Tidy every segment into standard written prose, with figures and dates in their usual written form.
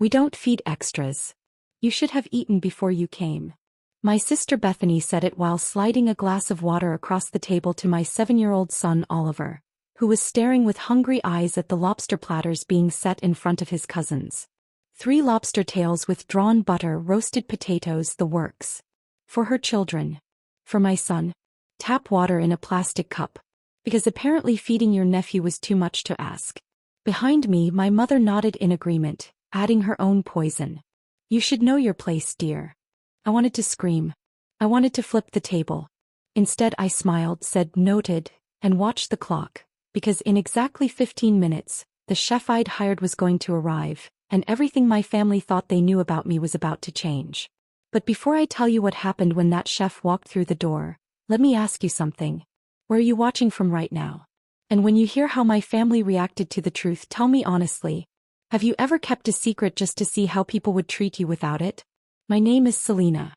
We don't feed extras. You should have eaten before you came. My sister Bethany said it while sliding a glass of water across the table to my 7-year-old son Oliver, who was staring with hungry eyes at the lobster platters being set in front of his cousins. 3 lobster tails with drawn butter, roasted potatoes, the works. For her children. For my son. Tap water in a plastic cup. Because apparently feeding your nephew was too much to ask. Behind me, my mother nodded in agreement, adding her own poison. You should know your place, dear. I wanted to scream. I wanted to flip the table. Instead I smiled, said noted, and watched the clock, because in exactly 15 minutes, the chef I'd hired was going to arrive, and everything my family thought they knew about me was about to change. But before I tell you what happened when that chef walked through the door, let me ask you something. Where are you watching from right now? And when you hear how my family reacted to the truth, tell me honestly, have you ever kept a secret just to see how people would treat you without it? My name is Selena.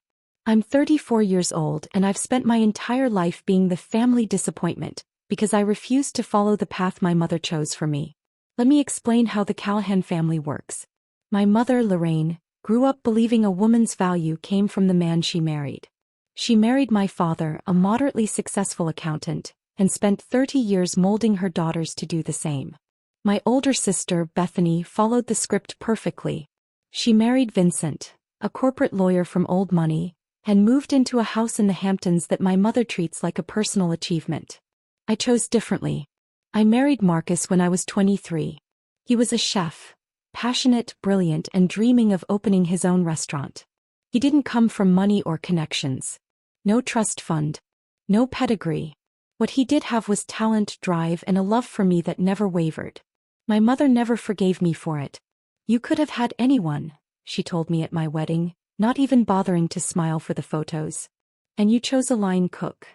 I'm 34 years old and I've spent my entire life being the family disappointment because I refused to follow the path my mother chose for me. Let me explain how the Callahan family works. My mother, Lorraine, grew up believing a woman's value came from the man she married. She married my father, a moderately successful accountant, and spent 30 years molding her daughters to do the same. My older sister, Bethany, followed the script perfectly. She married Vincent, a corporate lawyer from old money, and moved into a house in the Hamptons that my mother treats like a personal achievement. I chose differently. I married Marcus when I was 23. He was a chef, passionate, brilliant, and dreaming of opening his own restaurant. He didn't come from money or connections. No trust fund. No pedigree. What he did have was talent, drive, and a love for me that never wavered. My mother never forgave me for it. You could have had anyone, she told me at my wedding, not even bothering to smile for the photos. And you chose a line cook.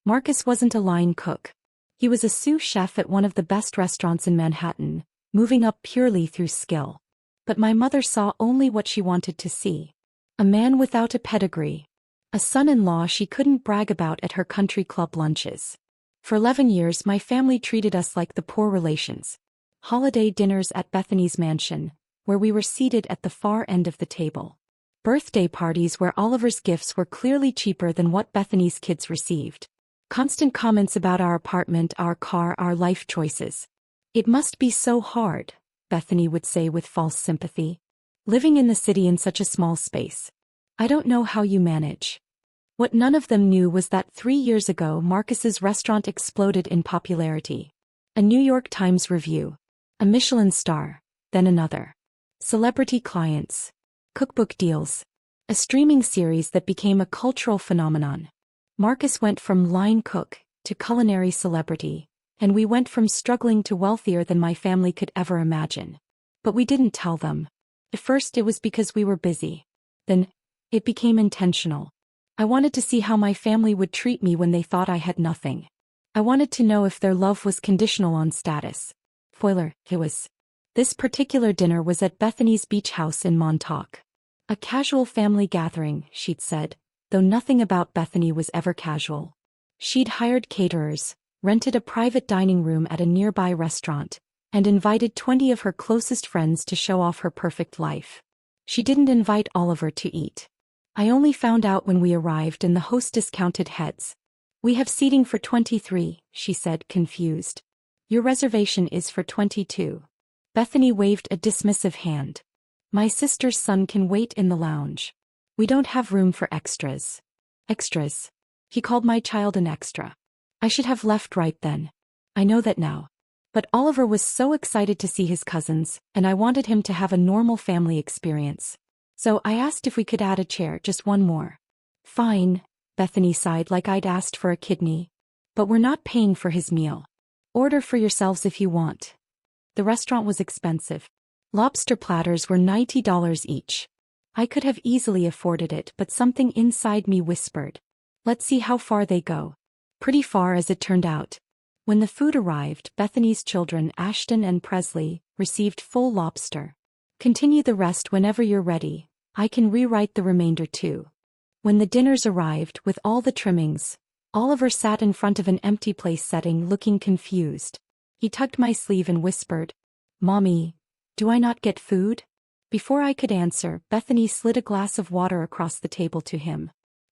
Marcus wasn't a line cook. He was a sous chef at one of the best restaurants in Manhattan, moving up purely through skill. But my mother saw only what she wanted to see. A man without a pedigree. A son-in-law she couldn't brag about at her country club lunches. For 11 years my family treated us like the poor relations. Holiday dinners at Bethany's mansion, where we were seated at the far end of the table. Birthday parties where Oliver's gifts were clearly cheaper than what Bethany's kids received. Constant comments about our apartment, our car, our life choices. It must be so hard, Bethany would say with false sympathy. Living in the city in such a small space. I don't know how you manage. What none of them knew was that 3 years ago Marcus's restaurant exploded in popularity. A New York Times review. A Michelin star. Then another. Celebrity clients. Cookbook deals. A streaming series that became a cultural phenomenon. Marcus went from line cook to culinary celebrity, and we went from struggling to wealthier than my family could ever imagine. But we didn't tell them. At first it was because we were busy. Then, it became intentional. I wanted to see how my family would treat me when they thought I had nothing. I wanted to know if their love was conditional on status. Spoiler, it was. This particular dinner was at Bethany's beach house in Montauk. A casual family gathering, she'd said, though nothing about Bethany was ever casual. She'd hired caterers, rented a private dining room at a nearby restaurant, and invited 20 of her closest friends to show off her perfect life. She didn't invite Oliver to eat. I only found out when we arrived and the hostess counted heads. We have seating for 23, she said, confused. Your reservation is for 22. Bethany waved a dismissive hand. My sister's son can wait in the lounge. We don't have room for extras. Extras. He called my child an extra. I should have left right then. I know that now. But Oliver was so excited to see his cousins, and I wanted him to have a normal family experience. So I asked if we could add a chair, just one more. Fine, Bethany sighed like I'd asked for a kidney. But we're not paying for his meal. Order for yourselves if you want. The restaurant was expensive. Lobster platters were $90 each. I could have easily afforded it, but something inside me whispered. Let's see how far they go. Pretty far as it turned out. When the food arrived, Bethany's children, Ashton and Presley, received full lobster. Continue the rest whenever you're ready. I can rewrite the remainder too. When the dinners arrived, with all the trimmings, Oliver sat in front of an empty place setting looking confused. He tugged my sleeve and whispered, Mommy, do I not get food? Before I could answer, Bethany slid a glass of water across the table to him.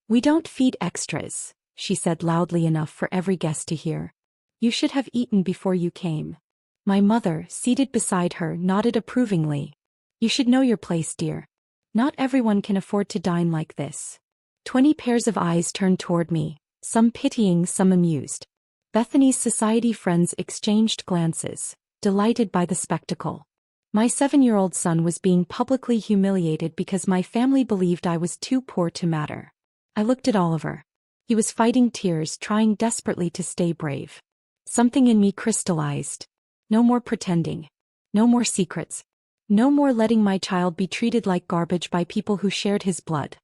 "We don't feed extras," she said loudly enough for every guest to hear. "You should have eaten before you came." My mother, seated beside her, nodded approvingly. "You should know your place, dear. Not everyone can afford to dine like this." 20 pairs of eyes turned toward me, some pitying, some amused. Bethany's society friends exchanged glances, delighted by the spectacle. My 7-year-old son was being publicly humiliated because my family believed I was too poor to matter. I looked at Oliver. He was fighting tears, trying desperately to stay brave. Something in me crystallized. No more pretending. No more secrets. No more letting my child be treated like garbage by people who shared his blood.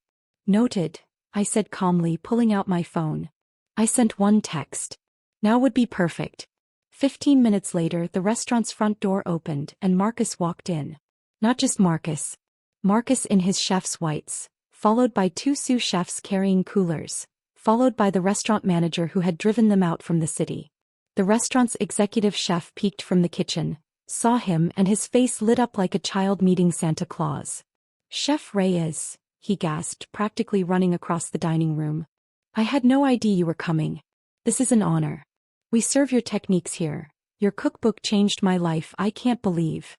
"Noted," I said calmly, pulling out my phone. I sent one text. Now would be perfect. 15 minutes later, the restaurant's front door opened and Marcus walked in. Not just Marcus. Marcus in his chef's whites, followed by 2 sous chefs carrying coolers, followed by the restaurant manager who had driven them out from the city. The restaurant's executive chef peeked from the kitchen, saw him, and his face lit up like a child meeting Santa Claus. "Chef Reyes," he gasped, practically running across the dining room. "I had no idea you were coming. This is an honor. We serve your techniques here. Your cookbook changed my life. I can't believe."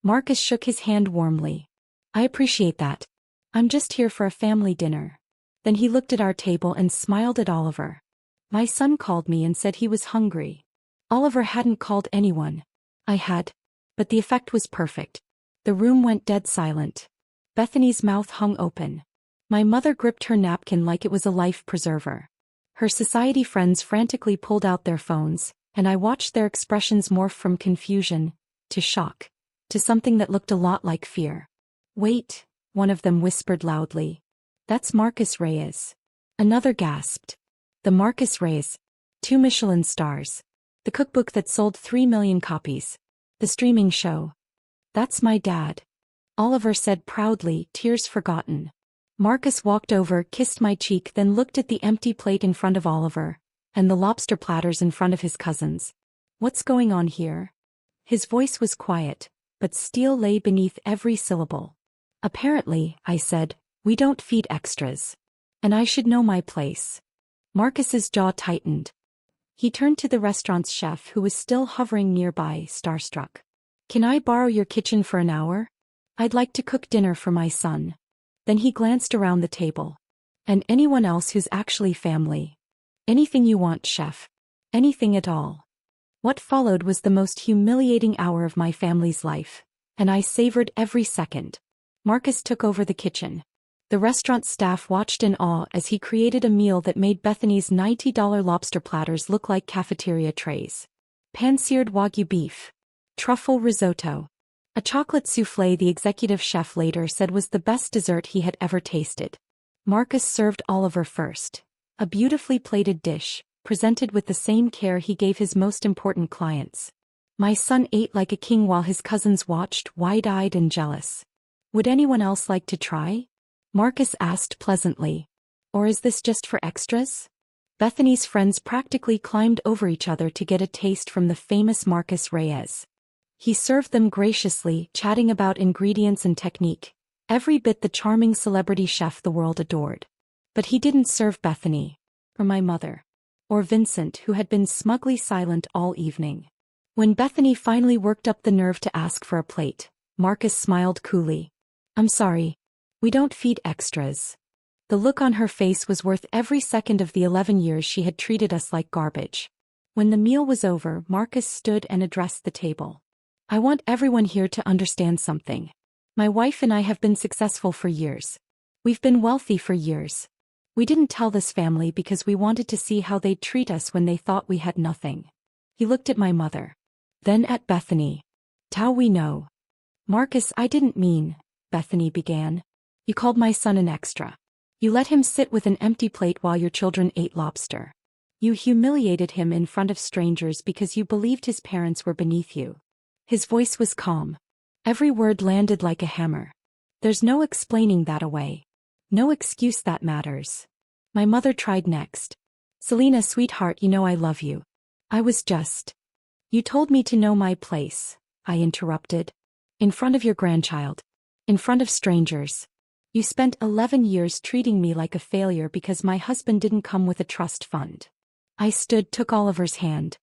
Marcus shook his hand warmly. "I appreciate that. I'm just here for a family dinner." Then he looked at our table and smiled at Oliver. "My son called me and said he was hungry." Oliver hadn't called anyone. I had. But the effect was perfect. The room went dead silent. Bethany's mouth hung open. My mother gripped her napkin like it was a life preserver. Her society friends frantically pulled out their phones, and I watched their expressions morph from confusion, to shock, to something that looked a lot like fear. "Wait," one of them whispered loudly. "That's Marcus Reyes." Another gasped. The Marcus Reyes. 2 Michelin stars. The cookbook that sold 3 million copies. The streaming show. "That's my dad," Oliver said proudly, tears forgotten. Marcus walked over, kissed my cheek, then looked at the empty plate in front of Oliver, and the lobster platters in front of his cousins. "What's going on here?" His voice was quiet, but steel lay beneath every syllable. "Apparently," I said, "we don't feed extras. And I should know my place." Marcus's jaw tightened. He turned to the restaurant's chef, who was still hovering nearby, starstruck. "Can I borrow your kitchen for an hour? I'd like to cook dinner for my son." Then he glanced around the table. "And anyone else who's actually family. Anything you want, chef. Anything at all." What followed was the most humiliating hour of my family's life, and I savored every second. Marcus took over the kitchen. The restaurant staff watched in awe as he created a meal that made Bethany's $90 lobster platters look like cafeteria trays. Pan-seared Wagyu beef. Truffle risotto. A chocolate soufflé the executive chef later said was the best dessert he had ever tasted. Marcus served Oliver first. A beautifully plated dish, presented with the same care he gave his most important clients. My son ate like a king while his cousins watched, wide-eyed and jealous. "Would anyone else like to try?" Marcus asked pleasantly. "Or is this just for extras?" Bethany's friends practically climbed over each other to get a taste from the famous Marcus Reyes. He served them graciously, chatting about ingredients and technique, every bit the charming celebrity chef the world adored. But he didn't serve Bethany, or my mother, or Vincent, who had been smugly silent all evening. When Bethany finally worked up the nerve to ask for a plate, Marcus smiled coolly. "I'm sorry. We don't feed extras." The look on her face was worth every second of the 11 years she had treated us like garbage. When the meal was over, Marcus stood and addressed the table. "I want everyone here to understand something. My wife and I have been successful for years. We've been wealthy for years. We didn't tell this family because we wanted to see how they'd treat us when they thought we had nothing." He looked at my mother. Then at Bethany. "Tao we know." "Marcus, I didn't mean," Bethany began. "You called my son an extra. You let him sit with an empty plate while your children ate lobster. You humiliated him in front of strangers because you believed his parents were beneath you." His voice was calm. Every word landed like a hammer. "There's no explaining that away. No excuse that matters." My mother tried next. "Selena, sweetheart, you know I love you. I was just—" "You told me to know my place," I interrupted. "In front of your grandchild. In front of strangers. You spent 11 years treating me like a failure because my husband didn't come with a trust fund. I took Oliver's hand.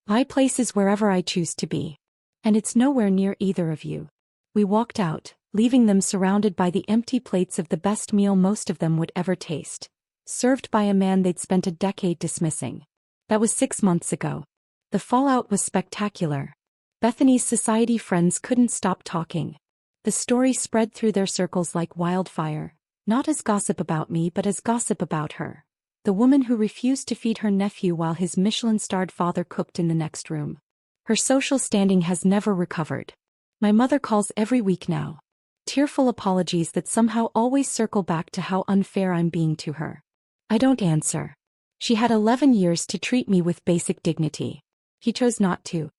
My place is wherever I choose to be. And it's nowhere near either of you. We walked out, leaving them surrounded by the empty plates of the best meal most of them would ever taste, served by a man they'd spent a decade dismissing. That was 6 months ago. The fallout was spectacular. Bethany's society friends couldn't stop talking. The story spread through their circles like wildfire, not as gossip about me but as gossip about her. The woman who refused to feed her nephew while his Michelin-starred father cooked in the next room. Her social standing has never recovered. My mother calls every week now. Tearful apologies that somehow always circle back to how unfair I'm being to her. I don't answer. She had 11 years to treat me with basic dignity. He chose not to.